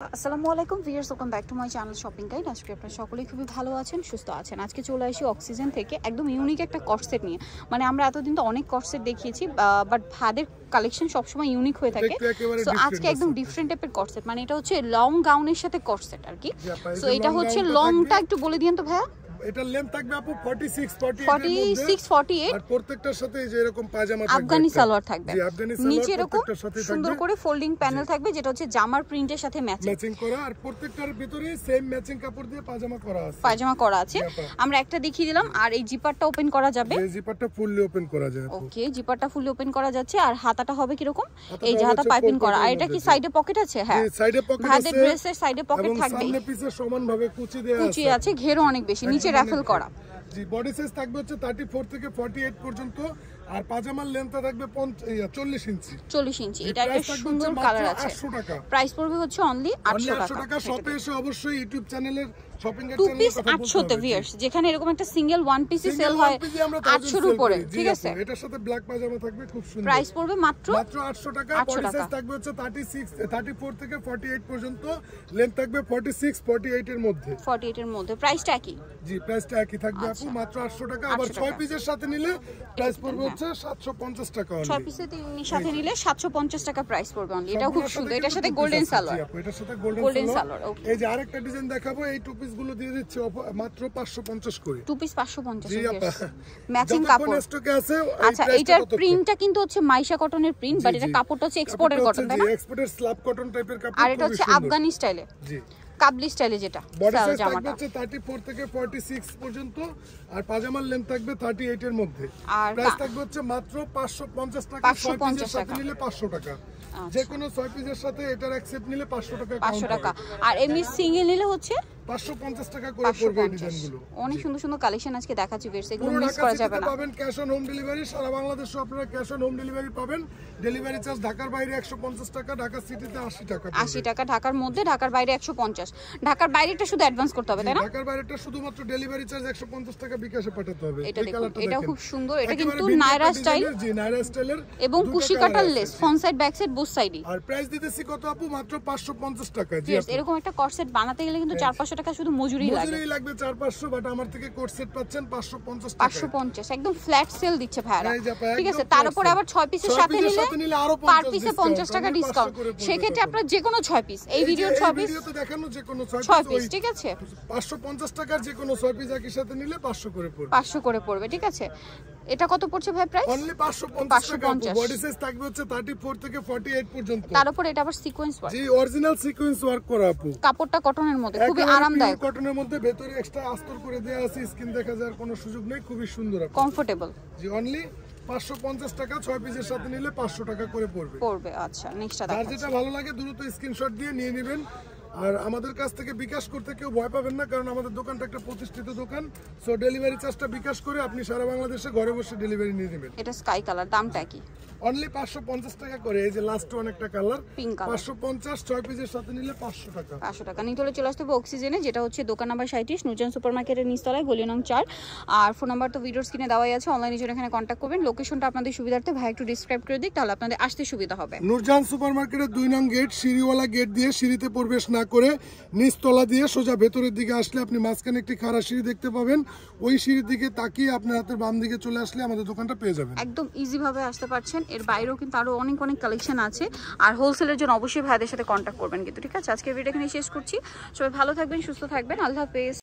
আসসালামু আলাইকুম viewers, welcome back to my channel shopping guide. আজকে আপনারা সকলেই খুবই ভালো আছেন, সুস্থ আছেন। আজকে চলে আসি অক্সিজেন থেকে একদম ইউনিক একটা কর্সেট নিয়ে। মানে আমরা এতদিন তো অনেক কর্সেট দেখিয়েছি, বাট ভাদের কালেকশন সবসময় ইউনিক হয়ে থাকে। সো আজকে একদম ডিফারেন্ট টাইপের কর্সেট, মানে এটা হচ্ছে লং গাউনের সাথে কর্সেট আর কি। সো এটা হচ্ছে লংটা একটু বলে দিয়েন তো ভাইয়া। এটার লেন্থ থাকবে আপু 46 48 আর প্রত্যেকটার সাথে যে এরকম পাজামা থাকবে, আফগানি সালোয়ার থাকবে, নিচে এরকম সুন্দর করে ফোল্ডিং প্যানেল থাকবে, যেটা হচ্ছে জামার প্রিন্টের সাথে ম্যাচিং করা। আর প্রত্যেকটার ভিতরে সেম ম্যাচিং কাপড় দিয়ে পাজামা করা আছে। আমরা একটা দেখিয়ে দিলাম। আর এই জিপারটা ওপেন করা যাবে, এই জিপারটা ফুললি ওপেন করা যায়। ওকে, জিপারটা ফুললি ওপেন করা যাচ্ছে। আর হাতাটা হবে কি রকম, এই যে হাতা পাইপিং করা। আর এটা কি সাইডে পকেট আছে? হ্যাঁ, সাইডে পকেট আছে, ভাদের ড্রেসের সাইডে পকেট থাকবে, সামনে পিছে সমানভাবে কুচি আছে, ঘেরও অনেক বেশি, নিচে রাফেল করা। জি, বডি সাইজ থাকবে হচ্ছে 34 থেকে 48 পর্যন্ত। আর পাজামার লেন্থটা থাকবে 40 ইঞ্চি। এটা একটা সুন্দর কালার আছে। 800 টাকা প্রাইস পড়বে হচ্ছে অনলি 800 টাকা। শপে এসে অবশ্যই ইউটিউব চ্যানেলের শপিং এর টু পিস 800 তে ভিউয়ার্স, যেখানে এরকম একটা সিঙ্গেল ওয়ান পিসি সেল হয় 800 এর উপরে, ঠিক আছে। এটার সাথে ব্ল্যাক পাজামা থাকবে, খুব সুন্দর। প্রাইস পড়বে মাত্র 800 টাকা। বডি সাইজ থাকবে হচ্ছে 34 থেকে 48 পর্যন্ত। লেন্থ থাকবে 48 এর মধ্যে। প্রাইসটা একই। জি, প্রাইসটা একই থাকবে আপু, মাত্র 800 টাকা। আবার 6 পিসের সাথে নিলে প্রাইস পড়বে হচ্ছে 750 টাকা। 6 পিসের সাথে নিলে 750 টাকা প্রাইস পড়বে অনলি। এটা খুব সুন্দর, এটার সাথে গোল্ডেন সালোয়ার। এটার সাথে গোল্ডেন সালোয়ার। ওকে, এই যে আরেকটা ডিজাইন দেখাবো, এই টু পিস গুলো দিয়ে দিচ্ছি মাত্র 550 করে। টু পিস 550 জি আপা, ম্যাচিং কাপড় স্টকে আছে। আচ্ছা, এটার প্রিন্টটা কিন্তু হচ্ছে মাইশা কটনের প্রিন্ট, বাট এটা কাপড়টা হচ্ছে এক্সপোর্টের কটন, তাই না? এক্সপোর্টের স্ল্যাব কটন টাইপের কাপড়। আর এটা হচ্ছে আফগানি স্টাইলে, জি, কাবলি স্টাইলে, যেটা বডি সাইজ থাকবে হচ্ছে 34 থেকে 46 পর্যন্ত। আর পাজামার লেন্থ থাকবে 38 এর মধ্যে। আর প্রাইস থাকবে হচ্ছে মাত্র 550 টাকা। 6 পিসের সাথে নিলে 500 টাকা। যে কোনো 6 পিসের সাথে এটার অ্যাকসেপ্ট নিলে 500 টাকা। 500 টাকা। আর এমনি সিঙ্গেল নিলে হচ্ছে 550 টাকা করে পড়বে এই ডিজাইনগুলো। অনেক সুন্দর সুন্দর কালেকশন আজকে দেখাচ্ছি ভিউয়ার্স, এগুলো মিস করা যাবে না। পাবেন ক্যাশ অন হোম ডেলিভারি, সারা বাংলাদেশে আপনারা ক্যাশ অন হোম ডেলিভারি পাবেন। ডেলিভারি চার্জ ঢাকার বাইরে 150 টাকা, ঢাকা সিটিতে 80 টাকা। 80 টাকা ঢাকার মধ্যে, ঢাকার বাইরে 150। ঢাকার বাইরেটা শুধু অ্যাডভান্স করতে হবে, তাই না? ঢাকার বাইরেটা শুধুমাত্র ডেলিভারি চার্জ 150 টাকা বিকাশে পাঠাতে হবে। এটা দেখুন, এটা খুব সুন্দর। এটা কিন্তু নায়রা স্টাইল, জি, নায়রা স্টাইলের এবং কুশি কাটার lace, front side back side both সাইডই। আর প্রাইস দিতেছি কত আপু? মাত্র 550 টাকা। জি, এরকম একটা কর্সেট বানাতে গেলে কিন্তু 400-500 টাকা শুধু মজুরি লাগবে 400-500, বাট আমার থেকে কোট সেট পাচ্ছেন 550 টাকা। 550 একদম ফ্ল্যাট সেল দিচ্ছে ভাইরা, ঠিক আছে। তার উপর আবার 6 পিসের সাথে নিলে আরো পার পিসে 50 টাকা ডিসকাউন্ট। সেক্ষেত্রে আপনারা যে কোনো 6 পিস, এই ভিডিওর 6 পিস, ভিডিওতে দেখানো যে কোনো 6 পিস, ঠিক আছে, 550 টাকার যে কোনো 6 পিস একই সাথে নিলে 500 করে পড়বে। 500 করে পড়বে, ঠিক আছে। এটা কত পড়ছে ভাই প্রাইস? অনলি 550 টাকা। বডি সাইজ থাকবে হচ্ছে 34 থেকে 48 পর্যন্ত। তার উপর এটা আবার সিকোয়েন্স ওয়ার্ক, জি, অরিজিনাল সিকোয়েন্স ওয়ার্ক করা আপু। কাপড়টা কটনের মধ্যে, খুবই আরামদায়ক। কটনের মধ্যে ভেতরে এক্সট্রা আস্তর করে দেয়া আছে, স্কিন দেখা যাওয়ার কোনো সুযোগ নেই, খুবই সুন্দর, কমফোর্টেবল। জি, অনলি 550 টাকা। 6 পিসের সাথে নিলে 500 টাকা করে পড়বে। আচ্ছা, নেক্সটটা দেখাচ্ছি। আর যেটা ভালো লাগে দ্রুত স্ক্রিনশট দিয়ে নিয়ে নেবেন। আর আমাদের কাছ থেকে বিকাশ করতে কেউ ভয় পাবেন না, কারণ আমাদের দোকানটা একটা প্রতিষ্ঠিত দোকান। সো ডেলিভারি চার্জটা বিকাশ করে আপনি সারা বাংলাদেশে ঘরে বসে ডেলিভারি নিয়ে নেবেন। এটা স্কাই কালার, দামটা কি? অনলি 550 টাকা করে। এই যে লাস্ট অনেকটা কালার, পিঙ্ক কালার, 550। 6 পিসের সাথে নিলে 500 টাকা। 500 টাকা নিতে হলে চলে আসতে হবে অক্সিজেনে, যেটা হচ্ছে দোকান নাম্বার 37, নুরজান সুপারমার্কেটের নিচতলায়, গলি নং 4। আর ফোন নাম্বার তো ভিডিওর স্ক্রিনে দেওয়াই আছে, অনলাইনে জন্য এখানে কন্ট্যাক্ট করবেন। লোকেশনটা আপনাদের সুবিধার্থে ভাই একটু ডিসক্রাইব করে দিই, তাহলে আপনাদের আসতে সুবিধা হবে। নুরজান সুপারমার্কেটের 2 নং গেট, সিঁড়িওয়ালা গেট দিয়ে সিঁড়িতে প্রবেশ না করে নিচতলা দিয়ে সোজা ভেতরের দিকে আসলে আপনি মাঝখানে একটি খাড়া সিঁড়ি দেখতে পাবেন। ওই সিঁড়ির দিকে তাকিয়ে আপনার হাতের বাম দিকে চলে আসলে আমাদের দোকানটা পেয়ে যাবেন। একদম ইজি ভাবে আসতে পারছেন। এর বাইরেও কিন্তু আরো অনেক কালেকশন আছে। আর হোলসেলের জন্য অবশ্যই ভাইদের সাথে কন্ট্যাক্ট করবেন কিন্তু, ঠিক আছে। আজকে ভিডিও এখানে শেষ করছি। সবাই ভালো থাকবেন, সুস্থ থাকবেন, আল্লাহ হাফেজ।